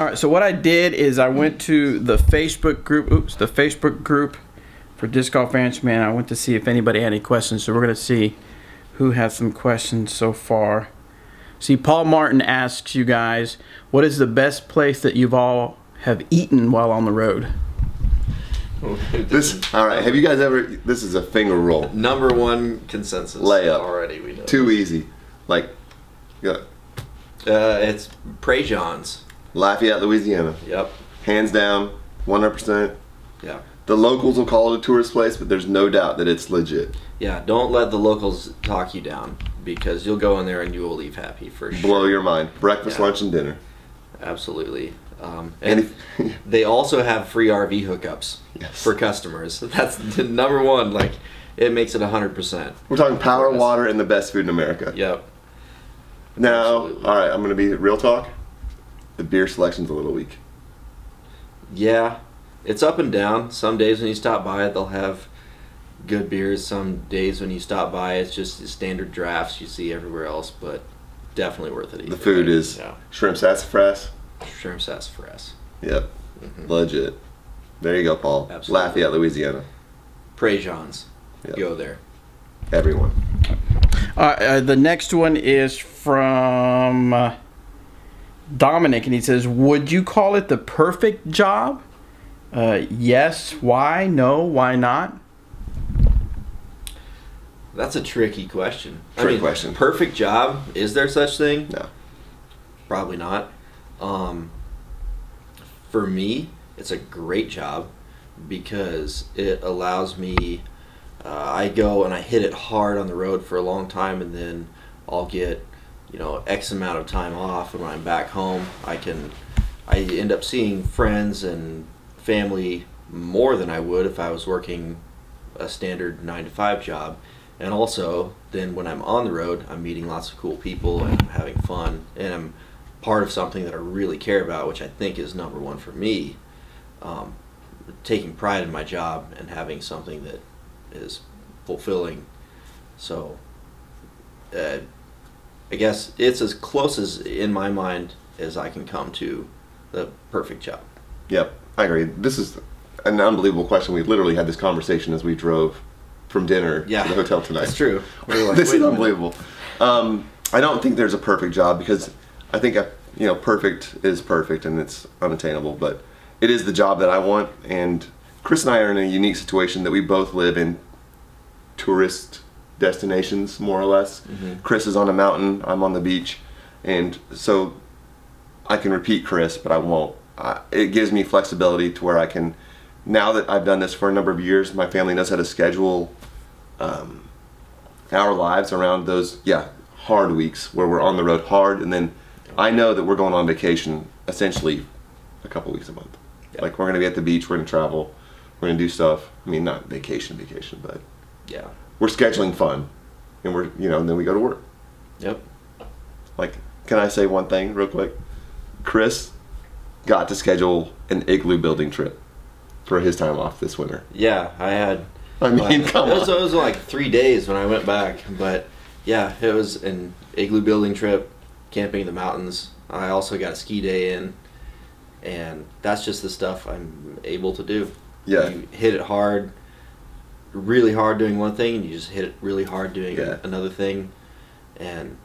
All right, so what I did is I went to the Facebook group. Oops, the Facebook group for Disc Golf Ranchman. I went to see if anybody had any questions. So we're gonna see who has some questions so far. See, Paul Martin asks you guys, what is the best place that you've all have eaten while on the road? All right, have you guys ever, this is a finger roll. Number one consensus. Layup. Already we know. Too easy. Like, yeah. It's Prejean's. Lafayette, Louisiana. Yep. Hands down, 100%. Yeah. The locals will call it a tourist place, but there's no doubt that it's legit. Yeah, don't let the locals talk you down, because you'll go in there and you will leave happy for sure. Blow your mind. Breakfast, lunch, and dinner. Absolutely. And they also have free RV hookups for customers. That's the number one. Like, it makes it 100%. We're talking power, water, and the best food in America. Yep. Now, all right, I'm going to be real talk. The beer selection's a little weak. Yeah, it's up and down. Some days when you stop by, they'll have good beers. Some days when you stop by, it's just the standard drafts you see everywhere else, but definitely worth it. The food is shrimp sassafras. Shrimp sassafras. Yep. Legit. There you go, Paul. Absolutely. Lafayette, Louisiana. Prejean's. Yep. Go there. Everyone. The next one is from Dominic, and he says, would you call it the perfect job? Yes. Why? No. Why not? That's a tricky question. Tricky question. Perfect job. Is there such thing? No. Probably not. For me, it's a great job because it allows me, I go and I hit it hard on the road for a long time, and then I'll get, X amount of time off, and when I'm back home, I end up seeing friends and family more than I would if I was working a standard 9-to-5 job. And also, then when I'm on the road, I'm meeting lots of cool people and I'm having fun, and I'm part of something that I really care about, which I think is number one for me. Taking pride in my job and having something that is fulfilling. So I guess it's as close as, in my mind, as I can come to the perfect job. Yep, I agree. This is an unbelievable question. We literally had this conversation as we drove from dinner to the hotel tonight. That's true. Like, this is unbelievable. I don't think there's a perfect job, because I think perfect is perfect and it's unattainable, but it is the job that I want. And Chris and I are in a unique situation that we both live in tourist destinations, more or less. Chris is on a mountain, I'm on the beach, and so I can repeat Chris, but I won't. It gives me flexibility to where I can, now that I've done this for a number of years, my family knows how to schedule our lives around those hard weeks where we're on the road hard, and then I know that we're going on vacation essentially a couple weeks a month. Like, we're going to be at the beach, we're going to travel, we're going to do stuff. I mean, not vacation, but we're scheduling fun, and we're, and then we go to work. Yep. Like, can I say one thing real quick? Chris got to schedule an igloo building trip for his time off this winter. Yeah, I had. I mean, come on. It was like 3 days when I went back, but yeah, it was an igloo building trip, camping in the mountains. I also got a ski day in, and that's just the stuff I'm able to do. Yeah. You hit it hard, really hard doing one thing, and you just hit it really hard doing another thing, and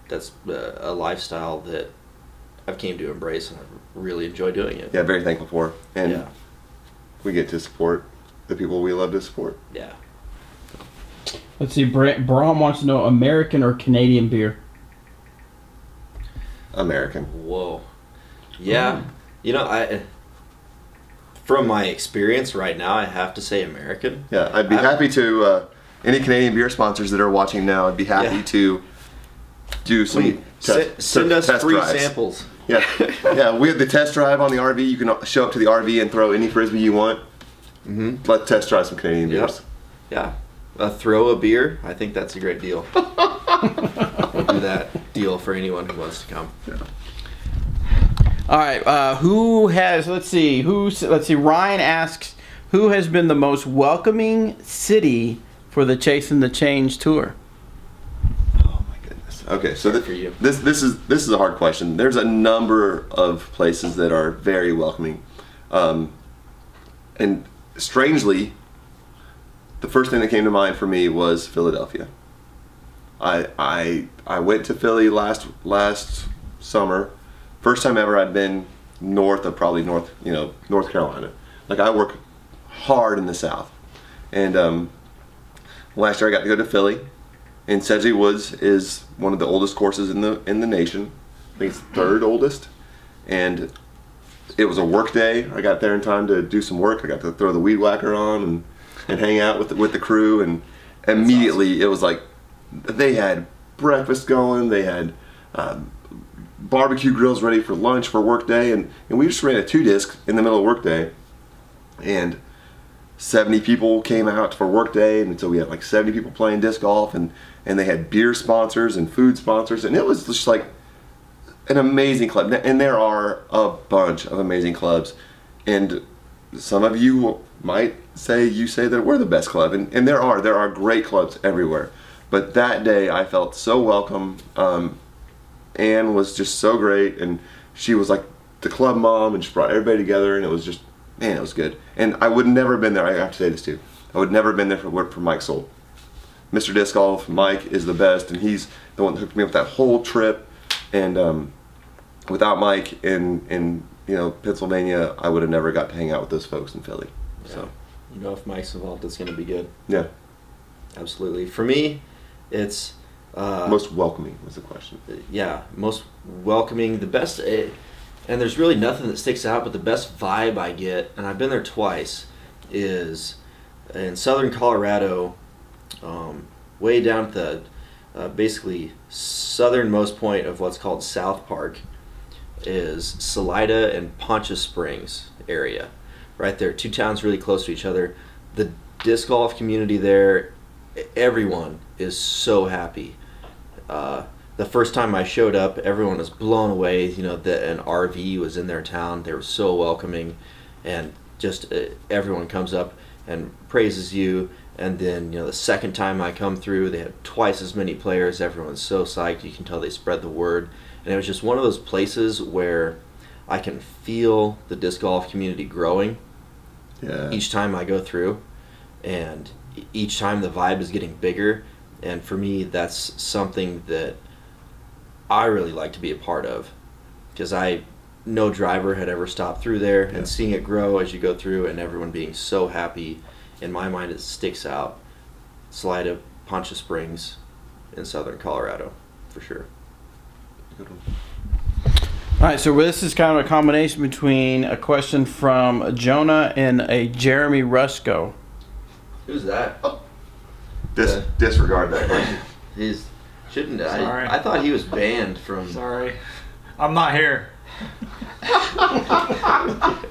that's a lifestyle that I've came to embrace, and I really enjoy doing it. Yeah, very thankful for. And we get to support the people we love to support. Yeah. Let's see, Brahm wants to know, American or Canadian beer? American. Whoa. Yeah. From my experience right now, I have to say American. Yeah, I'd be happy to, any Canadian beer sponsors that are watching now, I'd be happy to do some send us test free drives. samples. Yeah, yeah, we have the test drive on the RV. You can show up to the RV and throw any Frisbee you want. Let's test drive some Canadian beers. Yeah. Throw a beer, I think that's a great deal. We'll do that deal for anyone who wants to come. Yeah. All right, who has, let's see, Ryan asks, who has been the most welcoming city for the Chasin the Change tour? Oh my goodness. Okay, so for you. this is a hard question. There's a number of places that are very welcoming, and strangely, the first thing that came to mind for me was Philadelphia. I went to Philly last summer, first time ever I'd been north of North Carolina. Like, I work hard in the South, and last year I got to go to Philly. And Sedgley Woods is one of the oldest courses in the nation. I think it's the third oldest. And it was a work day. I got there in time to do some work. I got to throw the weed whacker on and hang out with the crew. And immediately awesome. It was like they had breakfast going. They had barbecue grills ready for lunch for work day. And we just ran a 2-disc in the middle of work day. And 70 people came out for work day, and so we had like 70 people playing disc golf, and they had beer sponsors and food sponsors, and it was just like an amazing club. And there are a bunch of amazing clubs, and some of you might say that we're the best club, and there are great clubs everywhere. But that day I felt so welcome. Anne was just so great, and she was like the club mom, and she brought everybody together, and it was just, man, it was good. And I would never have been there. I have to say this too. I would never have been there for Mike Soul. Mr. Disc Golf, Mike is the best, and he's the one that hooked me up with that whole trip. And without Mike in Pennsylvania, I would have never got to hang out with those folks in Philly. Yeah. So, if Mike's involved, it's going to be good. Yeah. Absolutely. For me, it's most welcoming was the question. Yeah, most welcoming, the best. And there's really nothing that sticks out, but the best vibe I get, and I've been there twice, is in southern Colorado, way down at the basically southernmost point of what's called South Park, is Salida and Poncha Springs area. Right there, 2 towns really close to each other. The disc golf community there, everyone is so happy. The first time I showed up, everyone was blown away, that an RV was in their town. They were so welcoming, and just everyone comes up and praises you. And then, the second time I come through, they had twice as many players. Everyone's so psyched. You can tell they spread the word. And it was just one of those places where I can feel the disc golf community growing each time I go through. And each time the vibe is getting bigger. And for me, that's something that I really like to be a part of, because no driver had ever stopped through there, and seeing it grow as you go through and everyone being so happy, in my mind it sticks out. Salida, Poncha Springs in southern Colorado, for sure. Good one. All right, so this is kind of a combination between a question from Jonah and a Jeremy Rusko. Who's that? Disregard that question. Shouldn't I? Sorry. I thought he was banned from. Sorry, I'm not here. I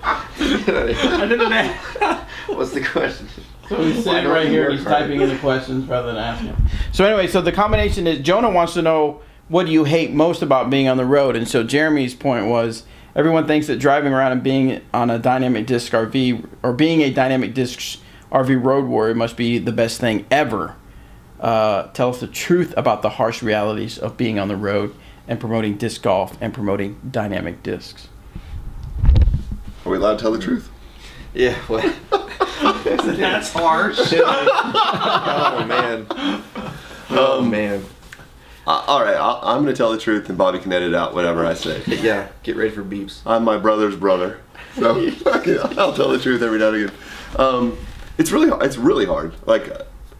didn't ask. What's the question? So he's sitting right here. He's typing in the questions rather than asking. So anyway, so the combination is Jonah wants to know, what do you hate most about being on the road? And so Jeremy's point was, everyone thinks that driving around and being on a dynamic disc RV, or being a dynamic disc RV road warrior, must be the best thing ever. Tell us the truth about the harsh realities of being on the road and promoting disc golf and promoting dynamic discs. Are we allowed to tell the truth? Yeah, what? That's harsh. Oh, man. Oh, man. All right, I'm going to tell the truth, and Bobby can edit out whatever I say. Yeah, get ready for beeps. I'm my brother's brother, so I'll tell the truth every now and again. It's really hard. Like,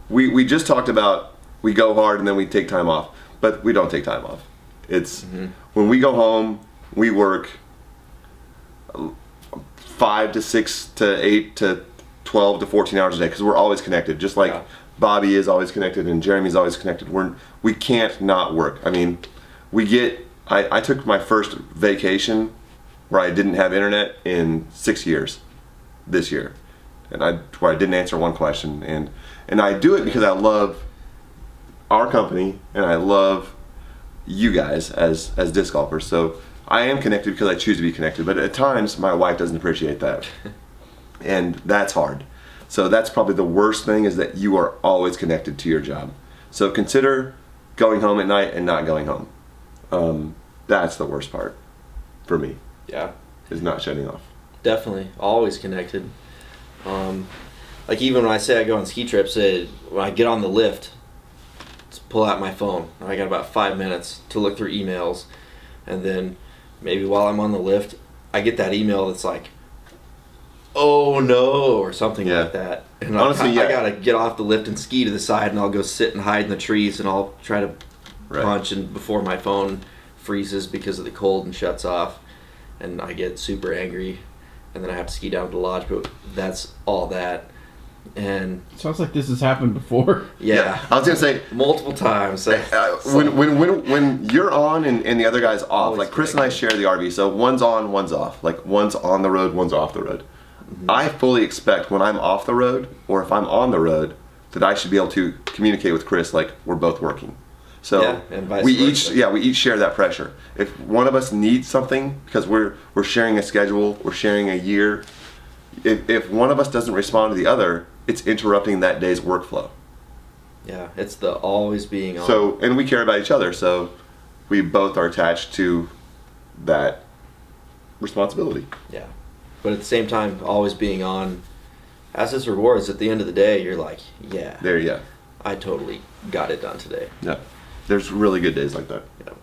we just talked about, we go hard and then we take time off, but we don't take time off. It's when we go home, we work 5 to 6 to 8 to 12 to 14 hours a day, because we're always connected. Just like Bobby is always connected and Jeremy's always connected. We can't not work. I mean, I took my first vacation where I didn't have internet in 6 years this year, and where I didn't answer one question, and I do it because I love our company and I love you guys as disc golfers. So I am connected because I choose to be connected, but at times my wife doesn't appreciate that, and that's hard. So that's probably the worst thing, is that you are always connected to your job. So consider going home at night and not going home. That's the worst part for me. Yeah. Is not shutting off. Definitely. Always connected. Like even when I say I go on ski trips, when I get on the lift, pull out my phone. I got about 5 minutes to look through emails, and then maybe while I'm on the lift, I get that email that's like, "Oh no," or something like that. And honestly, I gotta get off the lift and ski to the side, and I'll go sit and hide in the trees, and I'll try to punch, and before my phone freezes because of the cold and shuts off, and I get super angry, and then I have to ski down to the lodge. But that's all that. And sounds like this has happened before. Yeah. I was gonna say multiple times. When you're on and the other guy's off, Always like Chris and I share the RV, so one's on, one's off. Like one's on the road, one's off the road. I fully expect when I'm off the road or if I'm on the road that I should be able to communicate with Chris like we're both working. So and vice we versa. we each share that pressure. If one of us needs something because we're sharing a schedule, we're sharing a year. If one of us doesn't respond to the other, it's interrupting that day's workflow. Yeah, it's the always being on. So, and we care about each other, so we both are attached to that responsibility. Yeah. But at the same time, always being on has its rewards. At the end of the day, you're like, yeah. There you go. I totally got it done today. Yeah. There's really good days like that. Yeah.